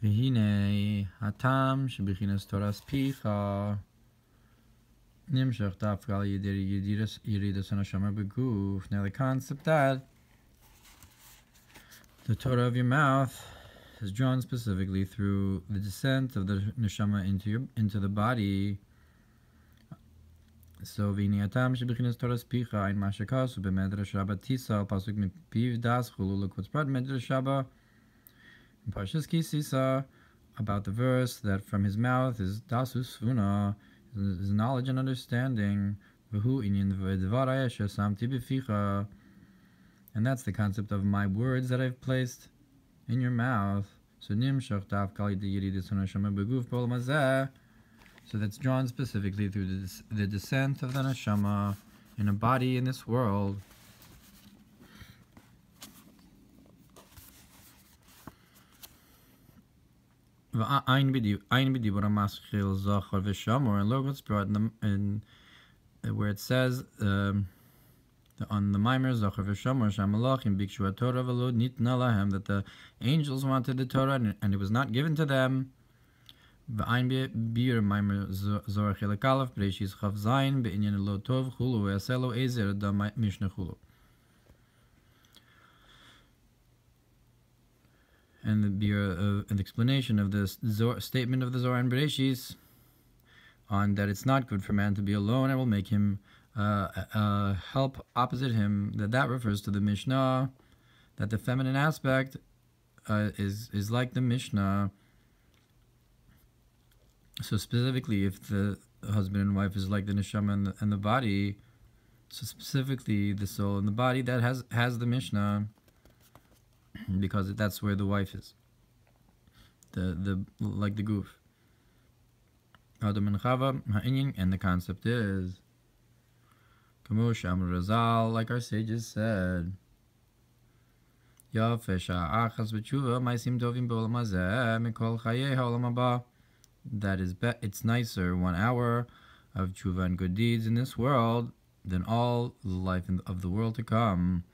והנה הטעם שבחינס תורס פיך נמשך דווקא על ידי ירידת הנשמה בגוף. Now the concept that the Torah of your mouth is drawn specifically through the descent of the neshama into the body. So והנה הטעם שבחינס תורס פיך אין מה שכסו במדרש רבה תיסה על פסוק מפיו דס חולו לקבוץ פרט מדרש רבה in Parshas Kisisa about the verse that from his mouth is dasus funa, his knowledge and understanding, and that's the concept of my words that I've placed in your mouth. So that's drawn specifically through the descent of the neshama in a body in this world. And look what's brought in where it says on the Mamer Zachar v'Shamor Shamalachim Bikshu Torah v'lo nitna lahem, that the angels wanted the Torah and it was not given to them. V'ayin bir Mamer Zohar Chelek Aleph Bereishis Chav Zayin be'inyan lo tov chulu v'yaselo ezer da Mishnah chulu. And an explanation of this statement of the Zohar and Bereshis on that it's not good for man to be alone and will make him help opposite him, that refers to the Mishnah, that the feminine aspect is like the Mishnah. So specifically, if the husband and wife is like the neshama and the body, so specifically the soul and the body, that has the Mishnah, because that's where the wife is, the like the goof. Adam and Chava, and the concept is Kamosh Amr Razal, like our sages said, that is it's nicer 1 hour of tshuva and good deeds in this world than all the life of the world to come.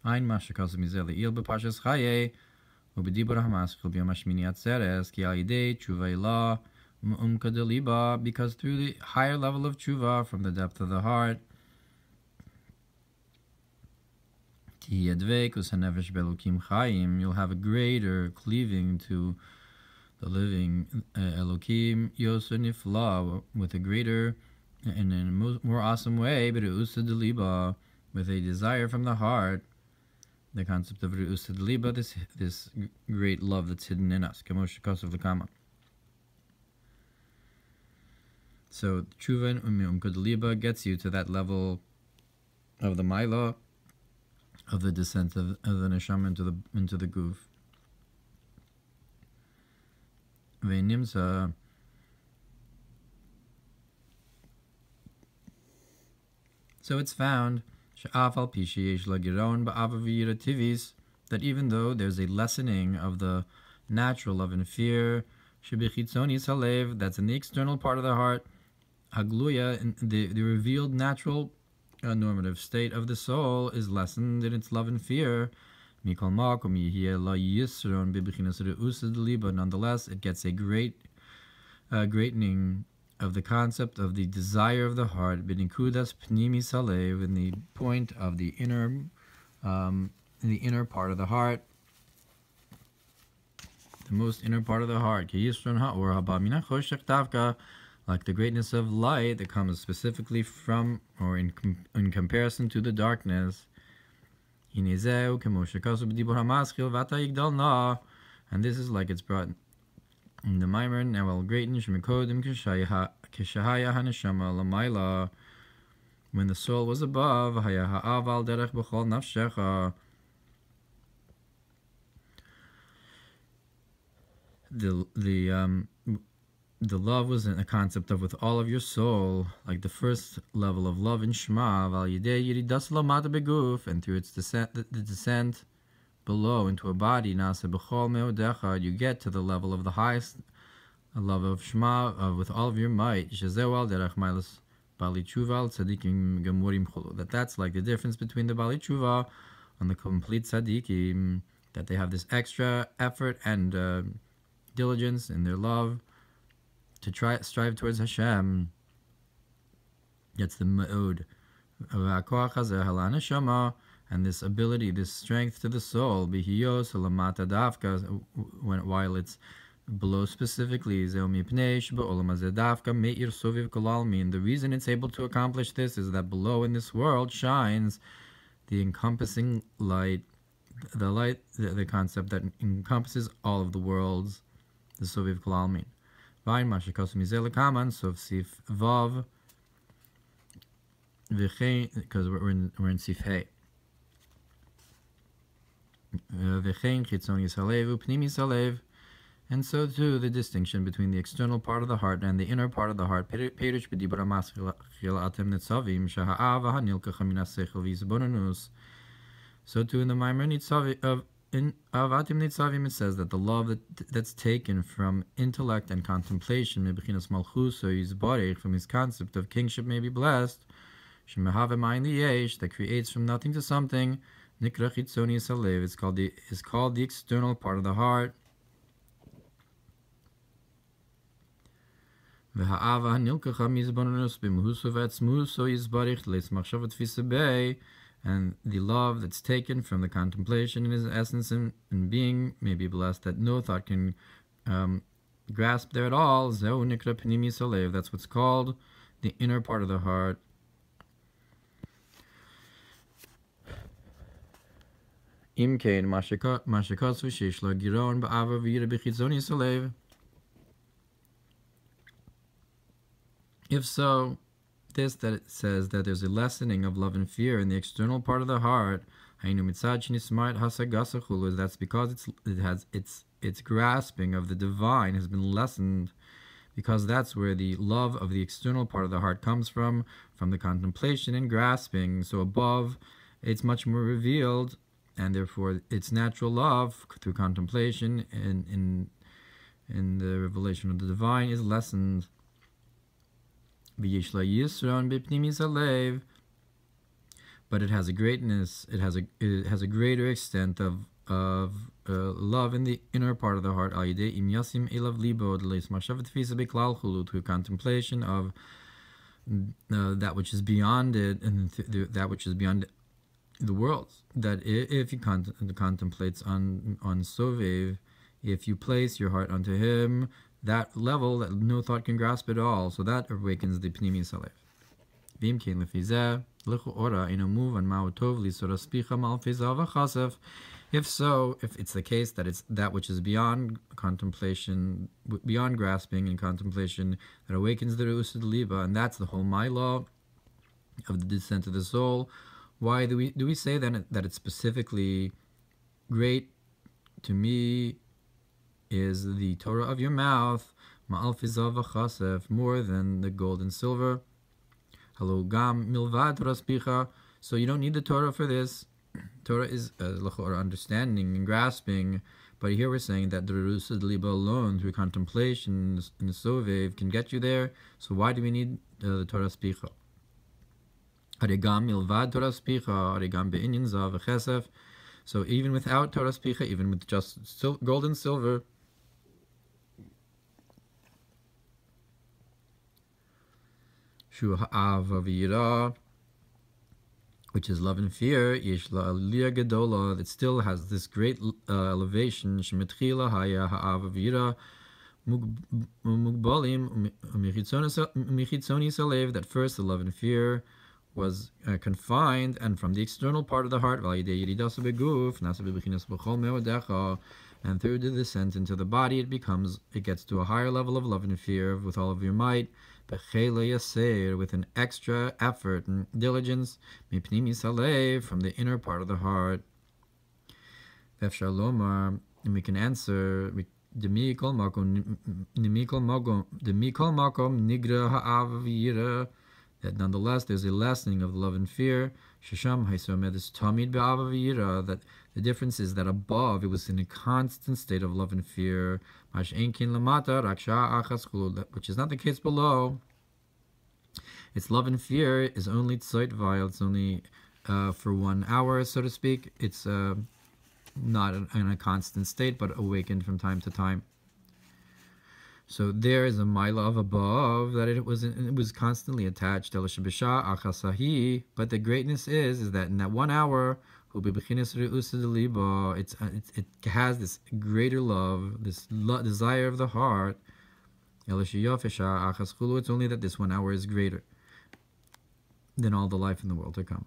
Ein mashakasu mizeli il b'Parshas Chaye ubedibur hamaschil b'yom hashmini atzeres ki al yidei tshuva ilah mu'umka deliba, because through the higher level of tshuva from the depth of the heart, ki yadvekus hanefesh belukim chayim, you'll have a greater cleaving to the living Elokim yoser nifla, with a greater and in a more awesome way, b'reusa deliba, with a desire from the heart. The concept of Re'usa Deliba, this great love that's hidden in us. So Tshuva and Umka Deliba gets you to that level of the Maila, of the descent of the Neshama into the goof. Ve'nimsa, so it's found that even though there's a lessening of the natural love and fear, that's in the external part of the heart, hagluya, the revealed natural normative state of the soul is lessened in its love and fear. Nonetheless, it gets a greatening of the concept of the desire of the heart, b'nikudas pnimi salev, in the point of the inner part of the heart, the most inner part of the heart. Like the greatness of light that comes specifically from, or in comparison to, the darkness. And this is like it's brought in the Mamer, now will greaten shemikodim kishahaya haneshama lamayla, when the soul was above, haya ha'aval derech b'chol nafshecha, the love was in a concept of with all of your soul, like the first level of love in Shema, val yidei yiridas lamata beguf, and through its descent, the descent below into a body, nasa b'chol meodecha, you get to the level of the highest love of Shema, with all of your might. Shezeu al derech mailas bali tshuva al tzadikim gemurim chulu. That's like the difference between the bali tshuva and the complete tzadikim, that they have this extra effort and diligence, in their love, to strive towards Hashem. That's the ma'od. And this ability, this strength to the soul, while it's below specifically, the reason it's able to accomplish this is that below in this world shines the encompassing light, the concept that encompasses all of the worlds, the Soviv Kolalmin. So Sif Vav, because we're in Sif Hey. And so too the distinction between the external part of the heart and the inner part of the heart. So too in the Mamer of Avatim Nitzavim it says that the love that's taken from intellect and contemplation, from his concept of kingship may be blessed, that creates from nothing to something, is called the external part of the heart. And the love that's taken from the contemplation in his essence and being may be blessed, that no thought can grasp there at all. That's what's called the inner part of the heart. If so, this that it says that there's a lessening of love and fear in the external part of the heart, that's because its grasping of the divine has been lessened, because that's where the love of the external part of the heart comes from the contemplation and grasping. So above, it's much more revealed, and therefore its natural love through contemplation and in the revelation of the divine is lessened. But it has a greatness, it has a greater extent of love in the inner part of the heart, through contemplation of that which is beyond it, and that which is beyond the worlds. That if you contemplates on Sovev, if you place your heart unto him, that level that no thought can grasp at all, so that awakens the Pnimi Salev. If so, if it's the case that it's that which is beyond contemplation, beyond grasping and contemplation, that awakens the Re'usad Liba, and that's the whole Maila of the descent of the soul, why do we say then that it's specifically great to me is the Torah of your mouth, ma'al fizav v'chasef, more than the gold and silver. Halo gam milvad Torah spicha. So you don't need the Torah for this. Torah is understanding and grasping, but here we're saying that the Re'usad Liba alone, through contemplation in the Sovev, can get you there. So why do we need the Torah spicha? Harigam milvad Torah spicha, harigam be'inyan zav v'chesef. So even without Torah spicha, even with just gold and silver, which is love and fear, that still has this great elevation, that first the love and fear was confined, and from the external part of the heart, and through the descent into the body, it gets to a higher level of love and fear with all of your might, with an extra effort and diligence, from the inner part of the heart. And we can answer, that nonetheless there's a lessening of love and fear. That the difference is that above it was in a constant state of love and fear, which is not the case below. Its love and fear is only tzeit, it's only for 1 hour, so to speak. It's not in a constant state, but awakened from time to time. So there is a mila of above that it was constantly attached. But the greatness is that in that 1 hour, it has this greater love, this desire of the heart. It's only that this 1 hour is greater than all the life in the world to come.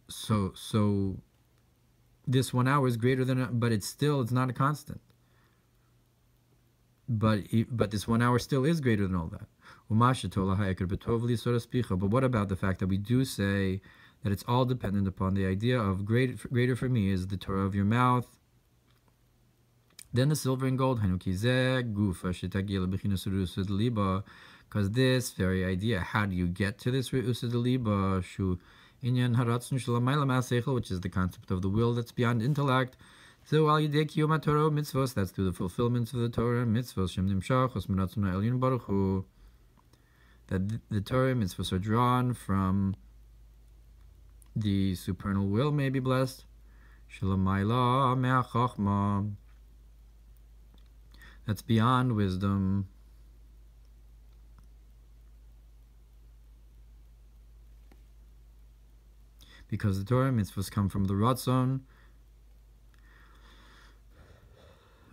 So this 1 hour is greater than, but it's not a constant. But this 1 hour still is greater than all that. But what about the fact that we do say that it's all dependent upon the idea of greater for me is the Torah of your mouth, then the silver and gold, because this very idea, how do you get to this re'usa deliba, which is the concept of the will that's beyond intellect. So that's through the fulfillments of the Torah and mitzvos, that the Torah and mitzvos are drawn from the supernal will, may be blessed. That's beyond wisdom. Because the Torah and mitzvos come from the Ratzon.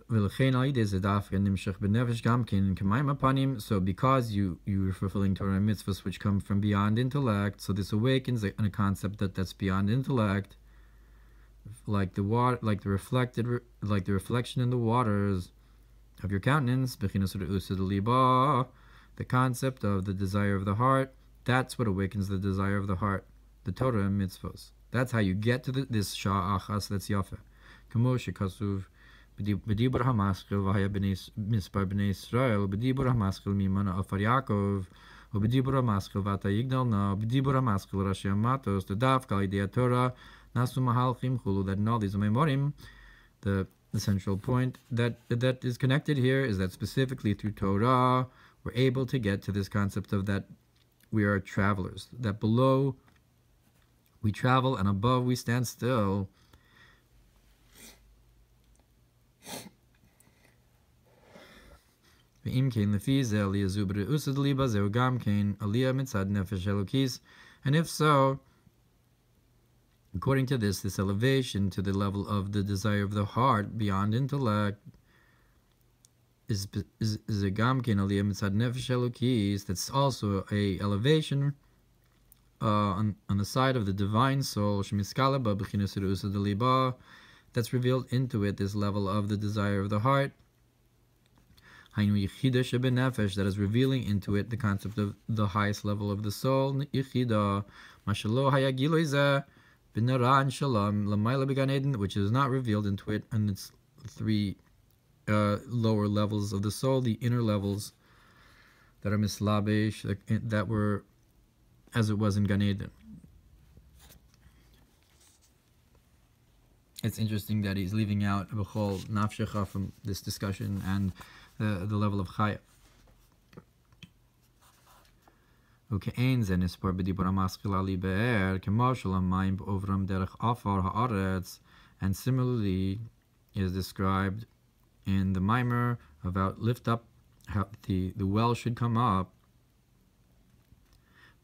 So because you're fulfilling Torah and mitzvahs which come from beyond intellect, so this awakens a concept that's beyond intellect, like the water, like the reflection in the waters of your countenance, the concept of the desire of the heart. That's what awakens the desire of the heart, the Torah and mitzvahs. That's how you get to this sha'achas that's yafa. B'dibur hamaskil v'haya mispar b'nei Yisrael, b'dibur hamaskil mimana afar Yakov, b'dibur hamaskil v'ata yigdal na, b'dibur hamaskil rashi amatos, the dav kal idea Torah, nasu mahalchim chulu, that in all these memorim, the central point that is connected here is that specifically through Torah, we're able to get to this concept of that we are travelers, that below we travel and above we stand still. And if so, according to this elevation to the level of the desire of the heart beyond intellect is a gamkein aliyah mitzad nefesh elokis. That's also a elevation on the side of the divine soul, shemiskala ba b'chinas re'usa deliba, that's revealed into it, this level of the desire of the heart. Hainu yichida shebenefesh, that is revealing into it the concept of the highest level of the soul. Yichida mashalo hayagiloiza b'nara shalom lamayla b'gan eden, which is not revealed into it, and its three lower levels of the soul, the inner levels that are mislabish, that were as it was in Gan Eden. It's interesting that he's leaving out b'chol nafshecha from this discussion and the level of chaya. Uke'ein ze nispor b'dibur hamaskil ali be'er k'moshel hamayim b'ovram derech afar ha'aretz, and similarly is described in the Mamer about lift up, how the well should come up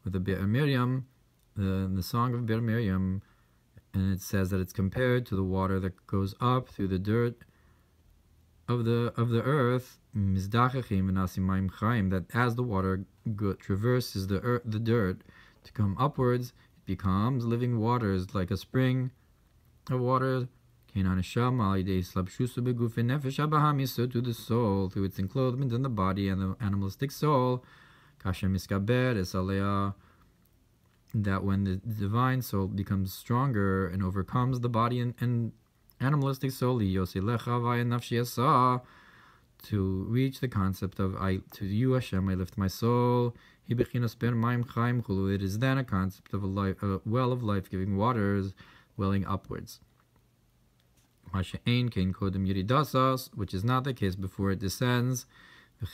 with the Be'er Miriam, the song of Be'er Miriam. And it says that it's compared to the water that goes up through the dirt of the earth, that as the water traverses the dirt to come upwards, it becomes living waters, like a spring of water. So to the soul, through its enclothement in the body and the animalistic soul, that when the divine soul becomes stronger and overcomes the body and animalistic soul, to reach the concept of to you Hashem I lift my soul. It is then a concept of a well of life-giving waters welling upwards. Which is not the case before it descends. So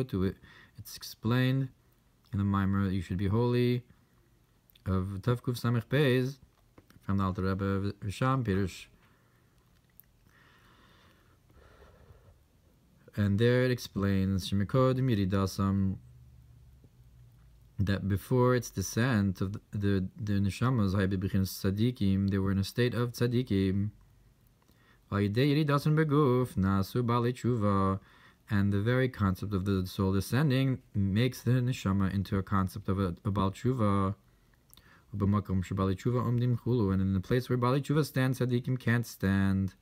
to it, it's explained in the Mamer that you should be holy of Tavkuf Samech Beis from the Alter Rebbe Visham Pirush and there it explains Shemikodim Yiridasam, that before its descent of the neshamas tzadikim, they were in a state of tzadikim. And the very concept of the soul descending makes the neshama into a concept of a Bal Tshuva. And in the place where Bali Tshuva stands, tzadikim can't stand.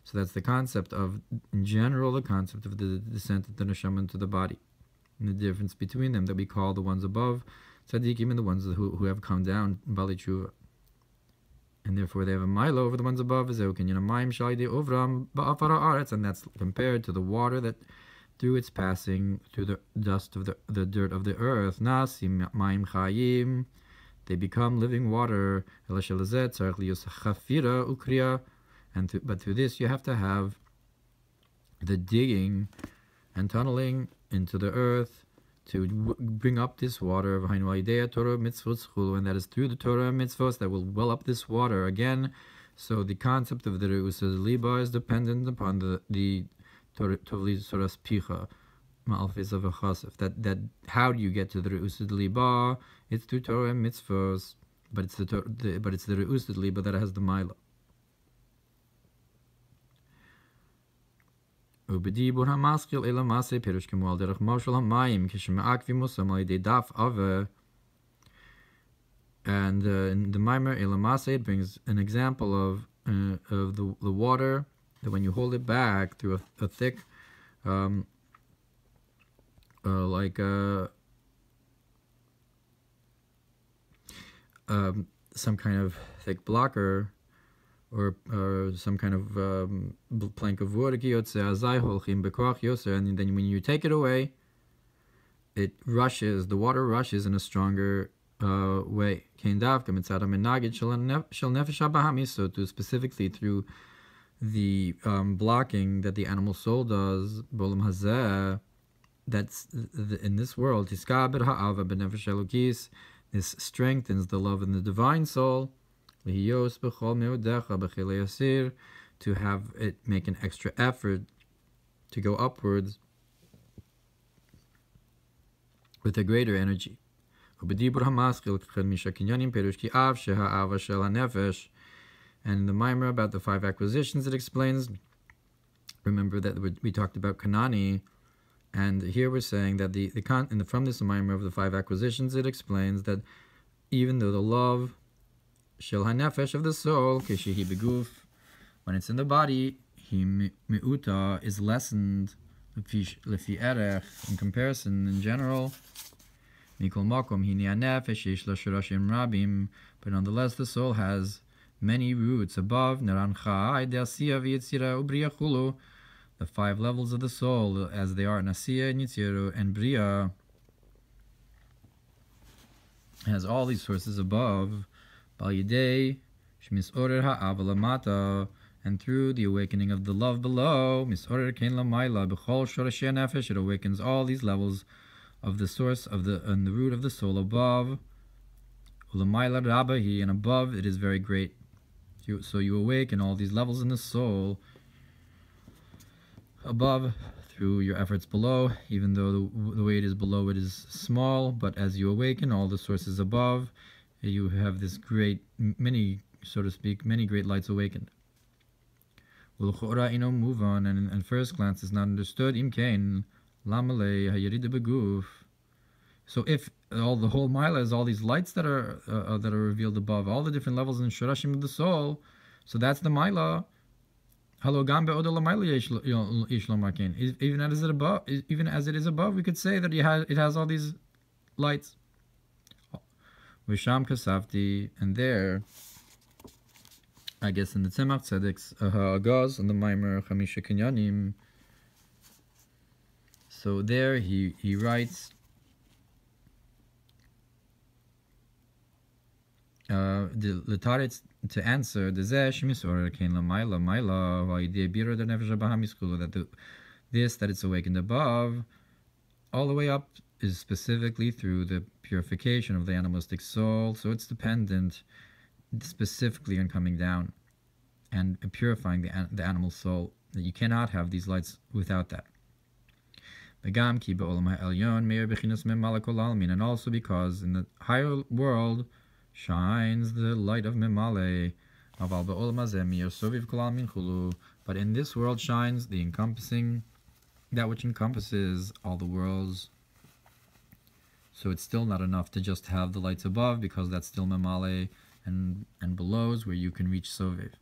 So that's the concept of, in general, the concept of the descent of the neshama into the body. And the difference between them that we call the ones above tzaddikim and the ones who have come down Bali Tshuva. And therefore they have a milo over the ones above, and that's compared to the water that through its passing through the dust of the dirt of the earth, they become living water. But through this you have to have the digging and tunneling into the earth to bring up this water, and that is through the Torah and mitzvos that will well up this water again. So the concept of the Re'us Liba is dependent upon the Torah Soras Picha, Ma'alfis of a Chasef. That how do you get to the Re'us Liba? It's through Torah and mitzvos, but it's the Re'us Liba that has the Maila. And the Mamer Elamase, it brings an example of the water that when you hold it back through a thick some kind of thick blocker or some kind of plank of wood, and then when you take it away, it rushes, the water rushes in a stronger way. So to specifically through the blocking that the animal soul does, that's in this world, this strengthens the love in the divine soul, to have it make an extra effort to go upwards with a greater energy. And in the Mamer about the 5 acquisitions, it explains, remember that we talked about Kanani, and here we're saying that from this Mamer of the 5 acquisitions, it explains that even though the love Shel HaNefesh of the soul, Keshehi Beguf, when it's in the body, Mi'uta is lessened, Lefi Erech, in comparison, in general, Mikol Makom, Hini HaNefesh, Yesh La Shorashim Rabim, but nonetheless the soul has many roots above, Neran Chai, De'asiyah, V'yitzira, Ubriya Chulu, the 5 levels of the soul, as they are Nasiyah, Yitziru, and Briya, has all these sources above, and through the awakening of the love below, it awakens all these levels of the source of the root of the soul above. And above it is very great. So you awaken all these levels in the soul above through your efforts below, even though the way it is below it is small, but as you awaken all the sources above, you have this many great lights awakened. Move on, and at first glance is not understood. So if the whole Maila is all these lights that are revealed above, all the different levels in Shorashim of the soul, so that's the Maila. Even as it is above, we could say that it has all these lights. Visham Kasavti, and there, I guess in the Tzemach Tzedek's Haga'os and the Mamer Chamisha Kinyanim, so there he writes the Lataritz to answer the Zesh Misor Kain La Maila Maila Vaideh Biro the Nefesh Bahamiskulu, that that it's awakened above all the way up is specifically through the purification of the animalistic soul, so it's dependent specifically on coming down and purifying the animal soul, that you cannot have these lights without that. V'gam ki ba'olam ha'elyon meir b'chinas memala kol almin, and also because in the higher world shines the light of memale. Aval ba'olam hazeh meir soviv kol almin chulu, but in this world shines the encompassing, that which encompasses all the worlds. So it's still not enough to just have the lights above, because that's still memale, and below is where you can reach soviv.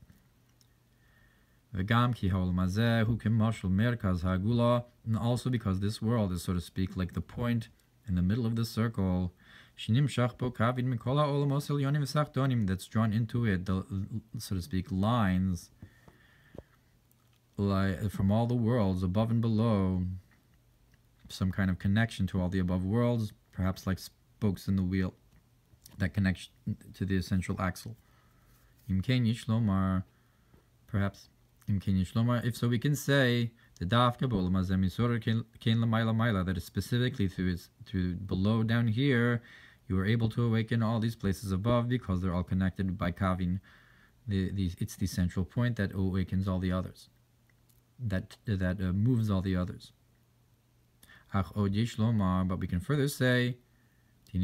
V'gam ki ha'olam hazeh hu k'mashal merkaz ha'gula, and also because this world is, so to speak, like the point in the middle of the circle, shnimshach bo kavin mikol ha'olamos elyonim v'sachtonim, that's drawn into it, the, so to speak, lines like from all the worlds above and below, some kind of connection to all the above worlds, perhaps like spokes in the wheel that connect to the essential axle. Imkein yishlomar, perhaps imkein yishlomar, if so we can say the dafka b'olam hazeh misor kein l'mayla mayla, that is specifically through below down here you are able to awaken all these places above, because they're all connected by kavin. It's the central point that awakens all the others, that moves all the others. Ach od yishlomar, but we can further say that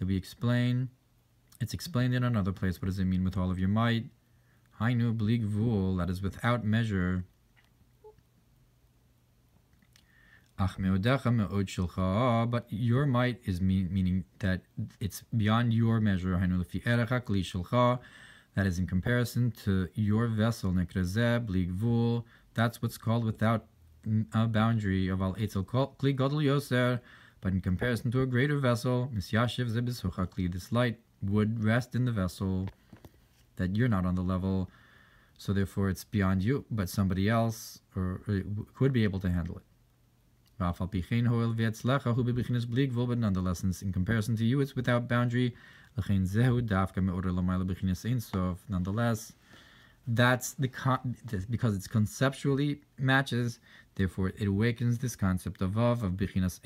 we explain, it's explained in another place. What does it mean with all of your might? Hainu bli gvul, that is without measure. Ach meodecha meod shilcha, but your might is meaning that it's beyond your measure. Hainu lefi erech hakli shilcha, that is in comparison to your vessel. Nekrazeh bli gvul, that's what's called without a boundary of al etzel kli gadol yoser, but in comparison to a greater vessel, misyashiv ze b'sucha kli, this light would rest in the vessel, that you're not on the level, so therefore it's beyond you, but somebody else or could be able to handle it. But nonetheless, in comparison to you, it's without boundary. Nonetheless, that's because it's conceptually matches. Therefore, it awakens this concept of bichinas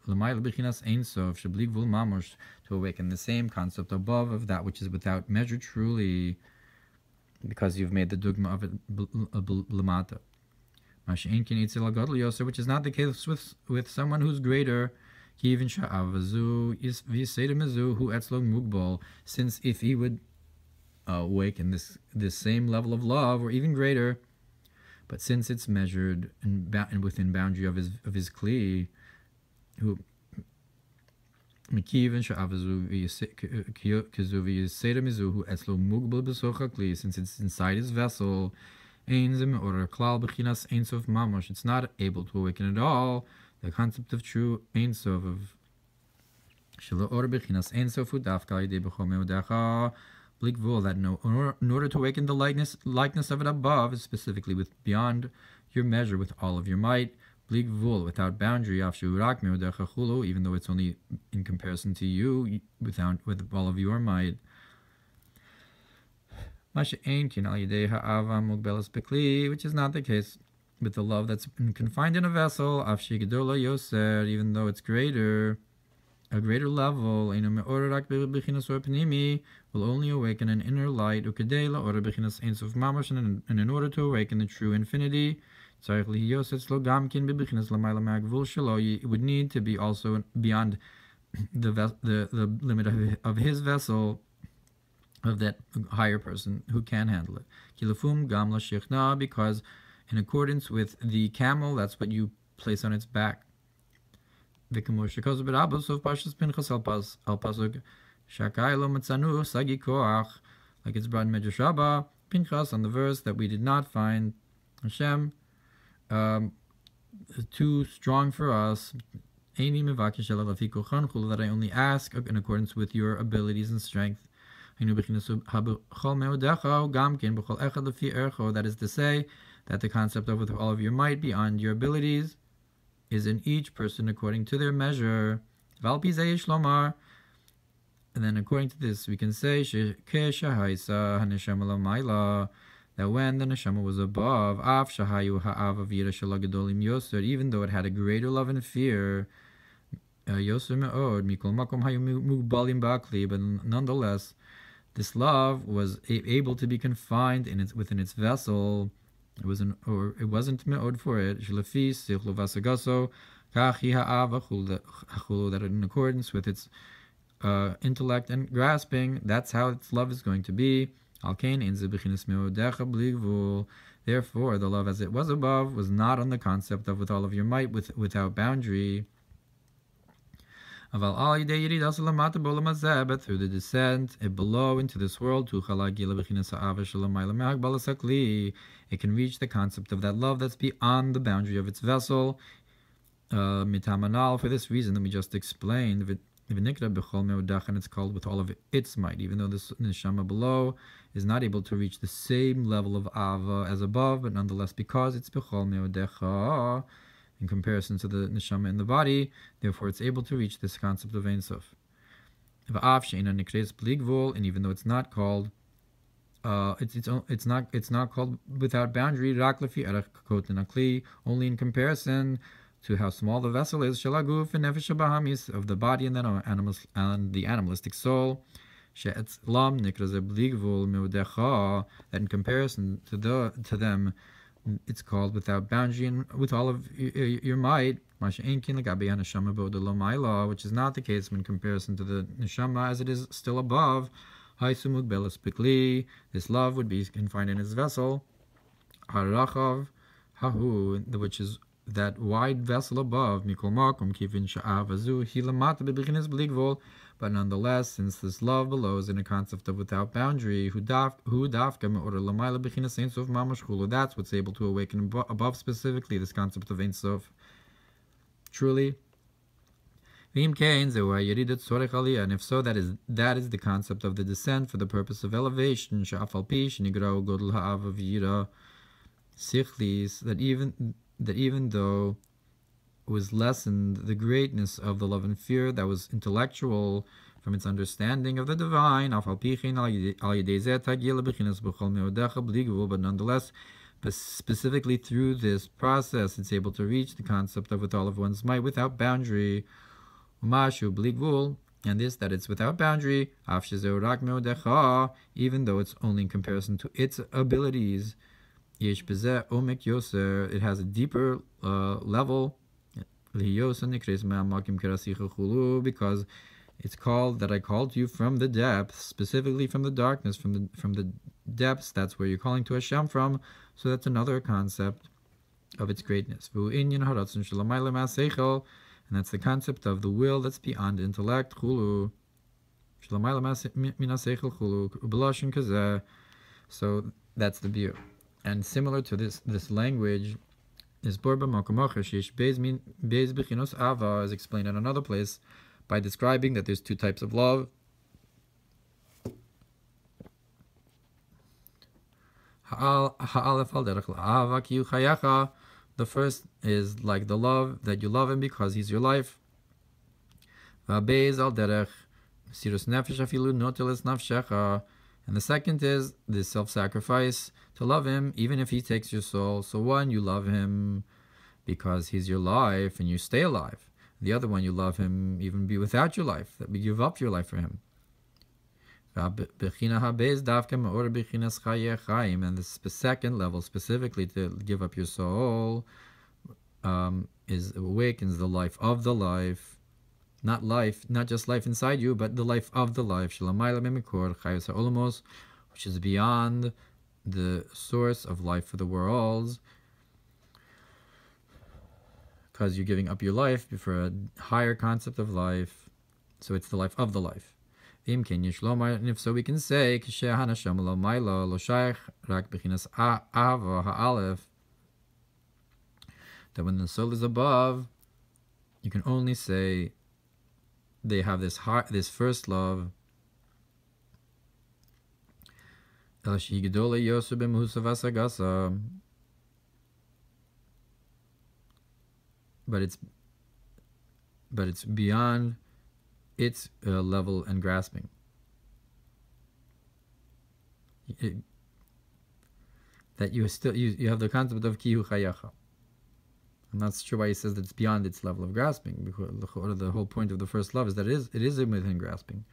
l'mayla bichinas ein sof shebli gvul mamosh, to awaken the same concept above of that which is without measure truly, because you've made the dogma of it l'mata. Which is not the case with someone who's greater. Since if he would awaken this same level of love, or even greater, but since it's measured and within boundary of his kli, since it's inside his vessel, it's not able to awaken at all the concept of true Ein Sof, of that in order to awaken the likeness of it above, specifically with beyond your measure, with all of your might, without boundary, even though it's only in comparison to you, with all of your might. Which is not the case with the love that's confined in a vessel, even though it's greater, a greater level, will only awaken an inner light, and in order to awaken the true infinity, it would need to be also beyond the limit of his vessel, of that higher person who can handle it. Because in accordance with the camel, that's what you place on its back. Like it's brought in Medrash Rabbah, Pinchas, on the verse that we did not find Hashem too strong for us, that I only ask in accordance with your abilities and strength. That is to say, that the concept of with all of your might beyond your abilities is in each person according to their measure. And then according to this, we can say that when the neshama was above, even though it had a greater love and fear, but nonetheless, this love was able to be confined within its vessel, It wasn't me'od for it. Shlefi sichlu vasagaso kachi ha'ava chulu, that in accordance with its intellect and grasping, that's how its love is going to be. Therefore, the love as it was above was not on the concept of with all of your might, without boundary. But through the descent below into this world, it can reach the concept of that love that's beyond the boundary of its vessel. For this reason that we just explained, and it's called with all of its might, even though this neshama below is not able to reach the same level of ava as above, but nonetheless, because it's bechol meodecha, in comparison to the neshama in the body, therefore it's able to reach this concept of Ein Sof. And even though it's not called, it's not called without boundary, only in comparison to how small the vessel is, shalaguf and nefesh bahamis, of the body and the animalistic soul, that in comparison to them, it's called without boundary and with all of your might, which is not the case in comparison to the neshama as it is still above. This love would be confined in its vessel, which is that wide vessel above, but nonetheless, since this love below is in a concept of without boundary, that's what's able to awaken above specifically this concept of Ein Sof. Truly, and if so, that is the concept of the descent for the purpose of elevation, that even though it was lessened the greatness of the love and fear that was intellectual from its understanding of the divine, but nonetheless, specifically through this process, it's able to reach the concept of with all of one's might without boundary. And this, that it's without boundary, even though it's only in comparison to its abilities. It has a deeper level, because it's called that I called you from the depths, specifically from the darkness, from the depths. That's where you're calling to Hashem from. So that's another concept of its greatness. And that's the concept of the will that's beyond intellect. So that's the view. And similar to this language is is explained in another place by describing that there's two types of love. The first is like the love that you love him because he's your life. And the second is the self-sacrifice to love him even if he takes your soul. So one, you love him because he's your life and you stay alive. The other one, you love him even be without your life, that you give up your life for him. And the second level, specifically to give up your soul, awakens the life of the life. Not just life inside you, but the life of the life, which is beyond the source of life for the worlds, because you're giving up your life for a higher concept of life. So it's the life of the life. And if so, we can say that when the soul is above, you can only say they have this first love, but it's beyond its level and grasping. That you have the concept of kihu chayacha. I'm not sure why he says that it's beyond its level of grasping, because the whole point of the first love is that it is within grasping.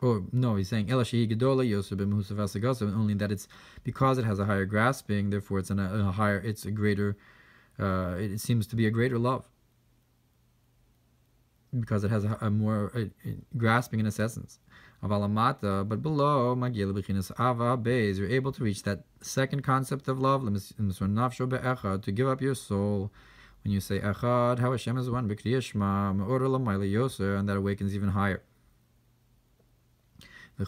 Or no, he's saying only that it's because it has a higher grasping, therefore it's a higher, it's a greater, it seems to be a greater love because it has a more grasping in its essence. But below, you're able to reach that second concept of love, to give up your soul. When you say Echad, how Hashem is one, and that awakens even higher. And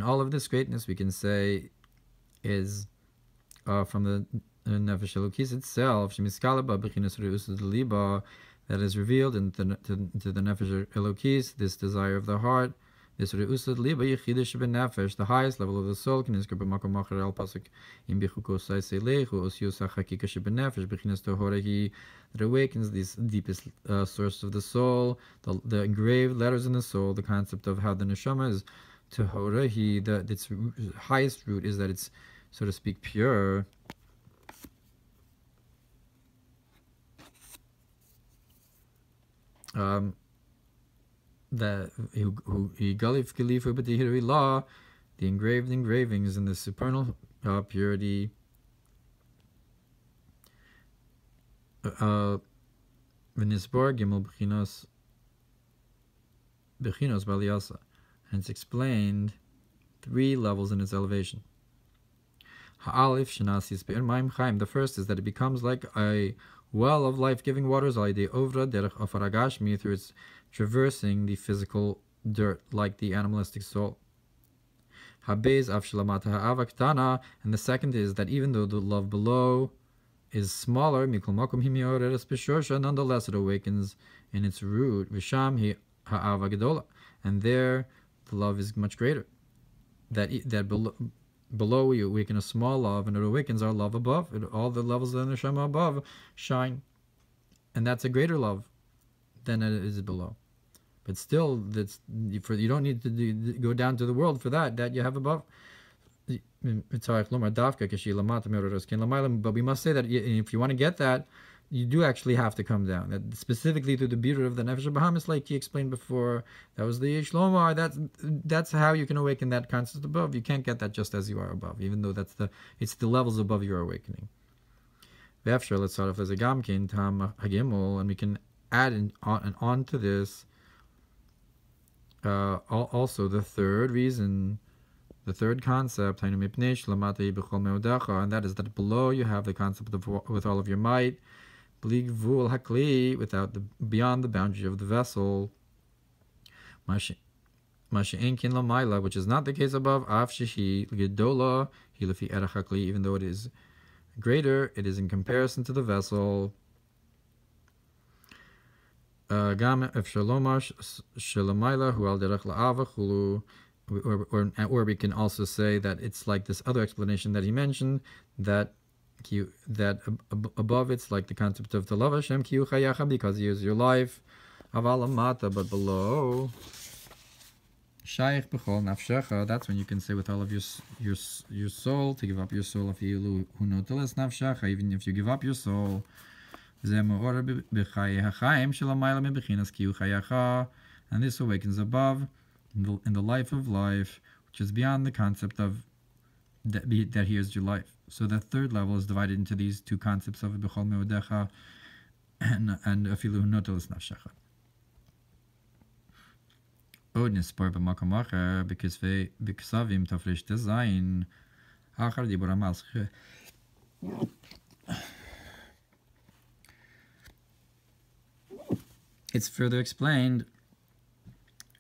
all of this greatness, we can say, is from the Nefesh Elokis itself, that is revealed into the Nefesh Elokis, this desire of the heart, this Re'usad Liba Yechidish B'Nefesh, the highest level of the soul, can Nizkar B'Makom Acher El Pasuk Im Bichuko Saisei Lechu Osius HaChakika Sheb'Nefesh B'Chinas Tohora Hi, that awakens this deepest source of the soul, the engraved letters in the soul, the concept of how the neshama is Tohora Hi, its highest root is that it's, so to speak, pure. The engraved engravings in the supernal purity, and it's explained 3 levels in its elevation. The first is that it becomes like a well of life-giving waters, through its traversing the physical dirt, like the animalistic soul. And the second is that even though the love below is smaller, nonetheless it awakens in its root, and there the love is much greater. That below you awaken a small love, and it awakens our love above. All the levels of the neshama above shine, and that's a greater love than it is below. But still, you don't need to go down to the world for that you have above. But we must say that if you want to get that, you do actually have to come down. That specifically through the beauty of the Nefesh Bahamis, like he explained before, that was the Shlomar. That's how you can awaken that concept above. You can't get that just as you are above, even though it's the levels above your awakening. Let's start off as a Gamkin Tam Hagimel, and we can add on to this also the third reason, the third concept, and that is that below you have the concept of with all of your might, without beyond the boundary of the vessel, which is not the case above, even though it is greater, it is in comparison to the vessel. Or we can also say that it's like this other explanation that he mentioned, that above it's like the concept of the love Hashem because he is your life, but below that's when you can say with all of your soul, to give up your soul, even if you give up your soul, and this awakens above in the life of life, which is beyond the concept of that he is your life. So the third level is divided into these 2 concepts of B'chol Meodecha and Afilu Notelis Nafshecha. Od nispar b'makom acher b'kesavim tafresh tezayin achar dibur hamalch. It's further explained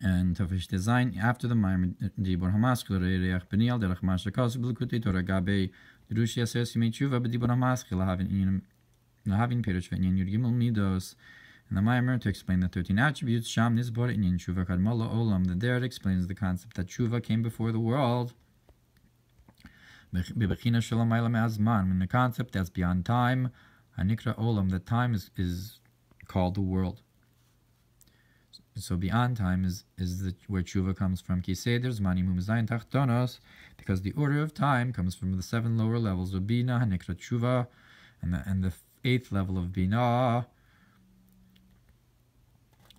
and Tafresh Tezayin after the Mamer dibur hamaskil re'reach b'nial derech mashakos b'lukutei Torah gabe Rush Yaser Simei Tshuva b'dibur hamaskil lahavin perush v'inyan yud gimel midos. And the Mamer, to explain the 13 attributes, Sham Nizbor Inyan Tshuva Kadmala Olam, that there it explains the concept that Tshuva came before the world. B'bechina Shalamayla Me'azman, when the concept that's beyond time, Hanikra Olam, that time is called the world. So beyond time is where Tshuva comes from. Ki Seder Zmanim Humazayin Tachtonos, because the order of time comes from the 7 lower levels of Bina, Hanikra Tshuva, and the 8th level of Bina,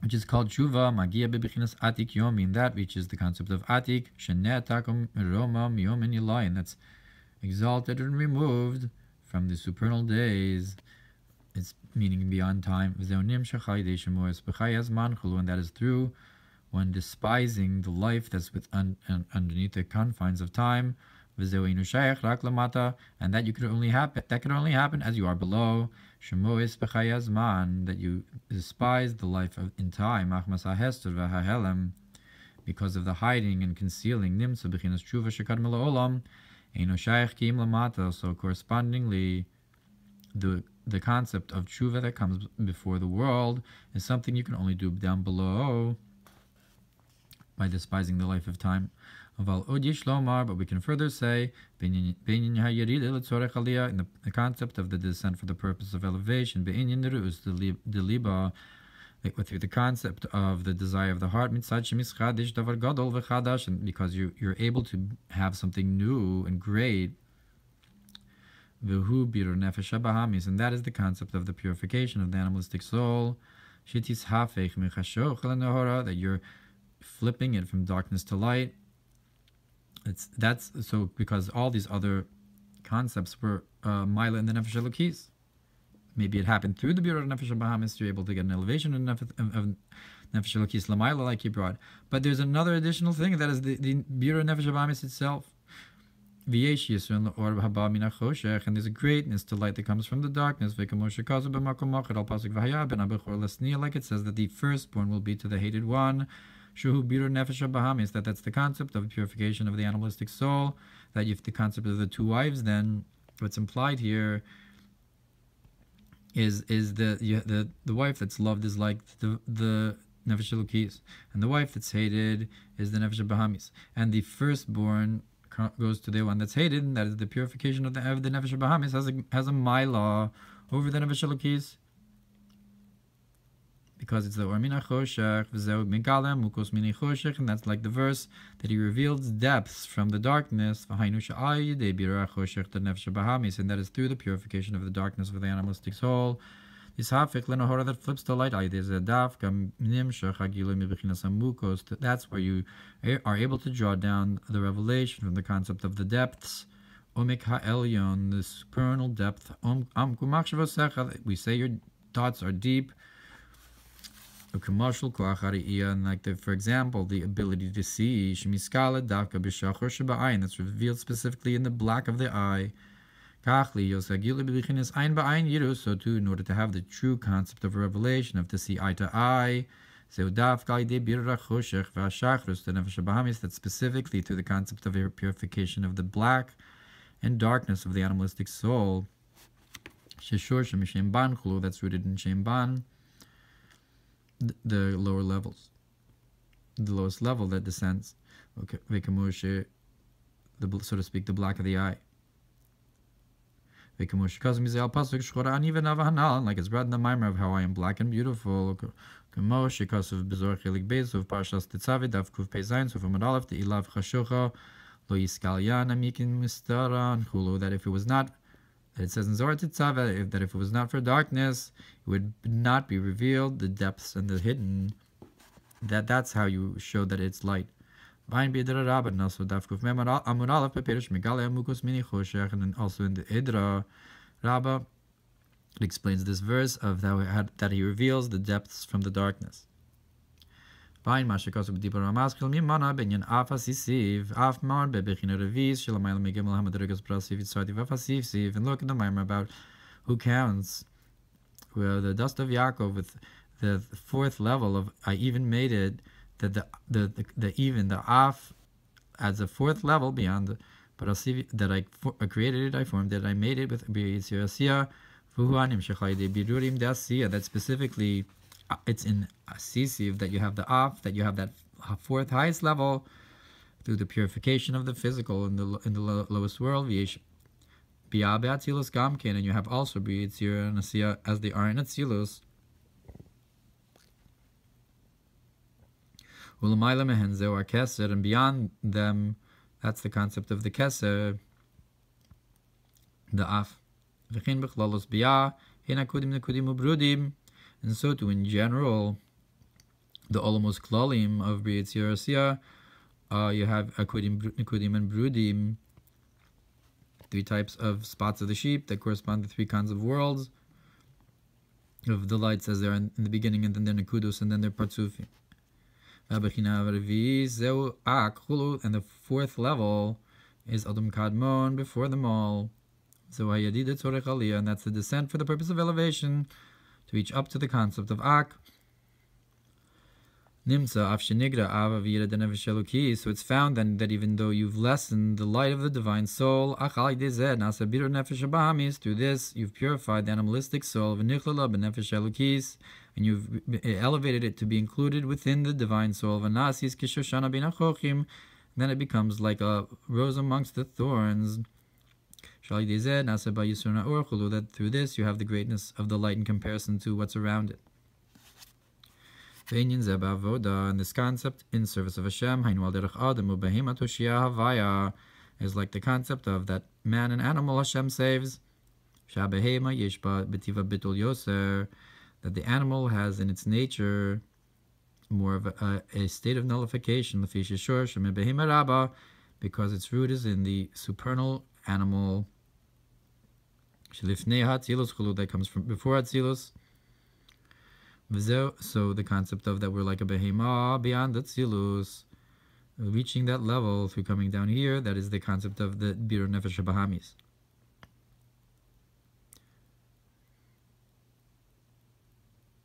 which is called tshuva, magia bebechinas atik yomin, that reaches the concept of atik, shenetakum roma yomin yilayin, that's exalted and removed from the supernal days. It's meaning beyond time. And that is through one despising the life that's underneath the confines of time. And that could only happen as you are below. That you despise the life in time because of the hiding and concealing. So correspondingly, the concept of tshuva that comes before the world is something you can only do down below by despising the life of time. But we can further say in the concept of the descent for the purpose of elevation, through the concept of the desire of the heart, and because you're able to have something new and great, and that is the concept of the purification of the animalistic soul, that you're flipping it from darkness to light. That's so because all these other concepts were Maila in the Nefesh Elokis. Maybe it happened through the Birur Nefesh Bahamis, you're able to get an elevation of Nefesh Elokis Lamaila, like he brought. But there's another additional thing, that is the Birur Nefesh Bahamis itself. Vayeshev and there's a greatness to light that comes from the darkness. Like it says that the firstborn will be to the hated one. That's the concept of purification of the animalistic soul. That if the concept of the two wives, then what's implied here is the wife that's loved is like the Nefesh Elokis, and the wife that's hated is the Nefesh Bahamis. And the firstborn goes to the one that's hated, and that is the purification of the Nefesh Bahamis has a Maila over the Nefesh Elokis, because it's the Or Mina Choshech V'zeu Megala Mukos Mini Choshech, and that's like the verse that he reveals depths from the darkness. V'hainu she'ay yidei birah choshech the Nefesh Bahamis, and that is through the purification of the darkness of the animalistic soul. This hafik lenohora that flips to light. That's where you are able to draw down the revelation from the concept of the depths. Omek ha'elyon, the supernal depth. We say your thoughts are deep. And like for example, the ability to see that's revealed specifically in the black of the eye. So too, in order to have the true concept of revelation, of to see eye to eye, that's specifically through the concept of purification of the black and darkness of the animalistic soul. That's rooted in Shemban, the lower levels, the lowest level that descends, so to speak, the black of the eye. Like it's brought in the Mamer of how I am black and beautiful. Parshas that if it was not, that it says in Zohar Tetzaveh, that if it was not for darkness, it would not be revealed, the depths and the hidden. That's how you show that it's light. And then also in the Idra Rabbah, it explains this verse of that he reveals the depths from the darkness. And look at the Mamer about who counts the dust of Yakov with the fourth level of I even made it, that the af as a fourth level beyond, but that I created it, I formed it, I made it with Asiya. That specifically it's in Asisiv that you have the af, that you have that fourth highest level through the purification of the physical in the lowest world, Viyesh. And you have also B'Yitzir and Asiya as they are in Atzilus. And beyond them, that's the concept of the keser, the af. And so too, in general, the Olamos Klalim of Briat Yerasiya, you have Akudim and Brudim, 3 types of spots of the sheep that correspond to 3 kinds of worlds, of the lights as they're in the beginning, and then they're Nekudus, and then they're Partsufim. And the 4th level is Adam Kadmon, before them all. So and that's the descent for the purpose of elevation, to reach up to the concept of Ak. So it's found then that even though you've lessened the light of the divine soul, through this you've purified the animalistic soul, and you've elevated it to be included within the divine soul. Then it becomes like a rose amongst the thorns. That through this you have the greatness of the light in comparison to what's around it. And this concept in service of Hashem is like the concept of that man and animal Hashem saves. That the animal has in its nature more of a state of nullification, because its root is in the supernal animal that comes from before Atzilus. So the concept of that we're like a behema beyond Atzilus, reaching that level through coming down here, that is the concept of the Birur Nefesh Bahamis.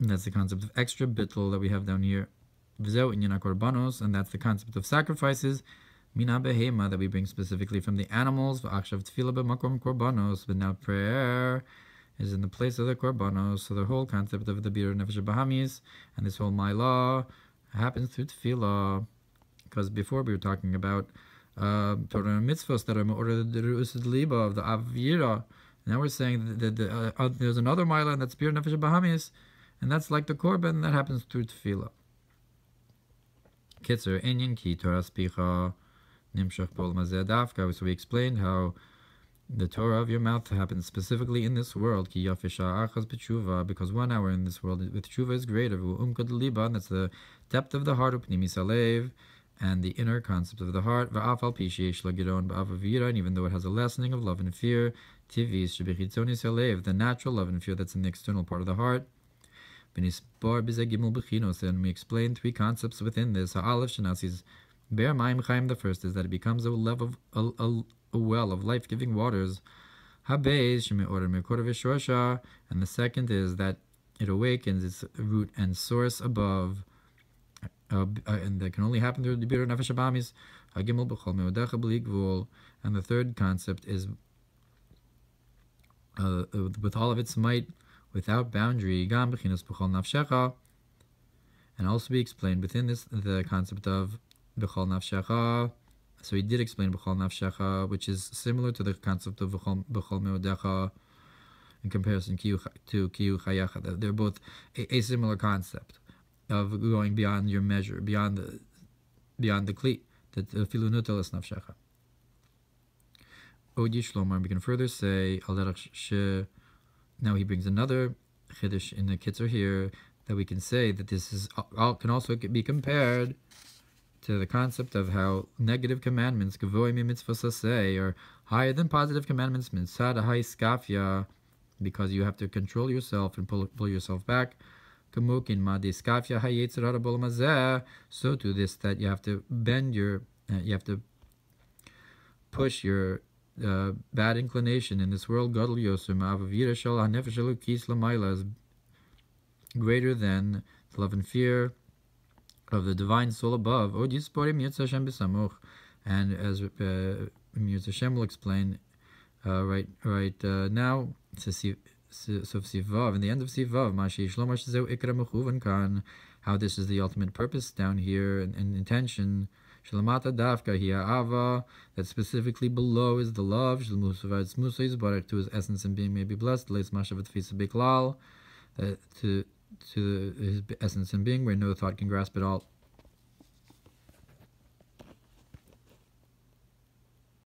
And that's the concept of extra bittul that we have down here. And that's the concept of sacrifices, mina behema, that we bring specifically from the animals. But now prayer is in the place of the korbanos. So the whole concept of the Birur Nefesh Bahamis and this whole Mailah happens through tefillah. Because before we were talking about Torah and mitzvahs that are order the Ru'usid Liba of the Avira. Now we're saying that there's another Mailah, and that's Birur Nefesh Bahamis, and that's like the korban that happens through tefillah. Kitzer Inyan Ki Torah Spicha Nimshach Bol Mazeh Dafka. So we explained how the Torah of your mouth happens specifically in this world. Ki Yafisha Achaz B'tshuva, because 1 hour in this world with tshuva is greater. Umkad Liba, and that's the depth of the heart. Upnimis Alev, and the inner concept of the heart. Va'afal Pi Sheish Lagiron Ba'avavira, and even though it has a lessening of love and fear, Tivis Shebichitzonis Alev, the natural love and fear that's in the external part of the heart. And we explain 3 concepts within this. The first is that it becomes a well of life-giving waters. And the second is that it awakens its root and source above. And that can only happen through the Birur Nefesh Bahamis. And the third concept is with all of its might, without boundary, and also we explained within this the concept of b'chol nafshecha. So he did explain b'chol nafshecha, which is similar to the concept of b'chol meodecha in comparison to kiyu chayecha. They're both a similar concept of going beyond your measure, beyond the kli, that filu nutelas nafshecha. Odi Shlomar, we can further say al derech she. Now he brings another chiddush in the Kitzur here, that we can say that this is can also be compared to the concept of how negative commandments are higher than positive commandments, because you have to control yourself and pull yourself back. So to this, that you have to bend you have to push your bad inclination in this world. Gadol Yosem Avavira Shal HaNefesh Elokis Lamaila is greater than the love and fear of the divine soul above. And as Mirz Hashem will explain right now, so Sivav, in the end of Sivav, how this is the ultimate purpose down here and intention. That specifically below is the love to his essence and being may be blessed, to his essence and being where no thought can grasp it all.